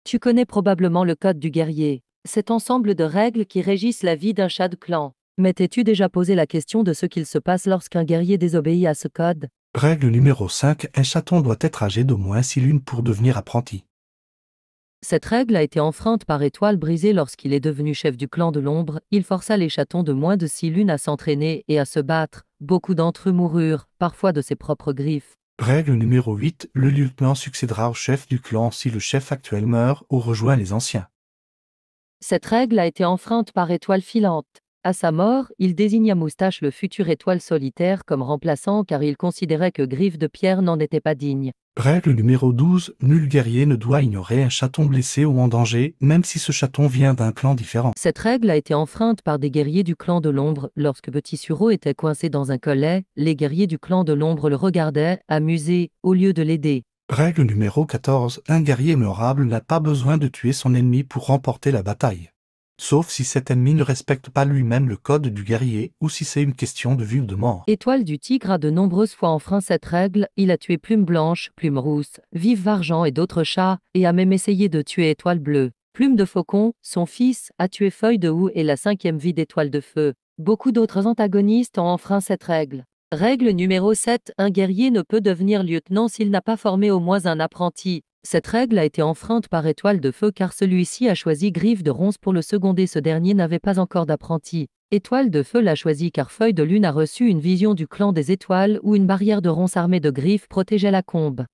Tu connais probablement le code du guerrier, cet ensemble de règles qui régissent la vie d'un chat de clan. Mais t'es-tu déjà posé la question de ce qu'il se passe lorsqu'un guerrier désobéit à ce code? Règle numéro 5. Un chaton doit être âgé d'au moins 6 lunes pour devenir apprenti. Cette règle a été enfreinte par Étoile Brisée lorsqu'il est devenu chef du clan de l'ombre. Il força les chatons de moins de 6 lunes à s'entraîner et à se battre. Beaucoup d'entre eux moururent, parfois de ses propres griffes. Règle numéro 8. Le lieutenant succédera au chef du clan si le chef actuel meurt ou rejoint les anciens. Cette règle a été enfreinte par Étoile Filante. À sa mort, il désigna Moustache le futur Étoile Solitaire comme remplaçant car il considérait que Griffe de Pierre n'en était pas digne. Règle numéro 12. Nul guerrier ne doit ignorer un chaton blessé ou en danger, même si ce chaton vient d'un clan différent. Cette règle a été enfreinte par des guerriers du clan de l'ombre. Lorsque Petit Sureau était coincé dans un collet, les guerriers du clan de l'ombre le regardaient, amusés, au lieu de l'aider. Règle numéro 14. Un guerrier mémorable n'a pas besoin de tuer son ennemi pour remporter la bataille. Sauf si cet ennemi ne respecte pas lui-même le code du guerrier ou si c'est une question de vie ou de mort. Étoile du Tigre a de nombreuses fois enfreint cette règle. Il a tué Plume Blanche, Plume Rousse, Vive Vargent et d'autres chats, et a même essayé de tuer Étoile Bleue. Plume de Faucon, son fils, a tué Feuille de Houx et la 5e vie d'Étoile de Feu. Beaucoup d'autres antagonistes ont enfreint cette règle. Règle numéro 7. Un guerrier ne peut devenir lieutenant s'il n'a pas formé au moins un apprenti. Cette règle a été enfreinte par Étoile de Feu car celui-ci a choisi Griffe de Ronce pour le seconder. Ce dernier n'avait pas encore d'apprenti. Étoile de Feu l'a choisi car Feuille de Lune a reçu une vision du clan des étoiles où une barrière de ronces armée de griffes protégeait la combe.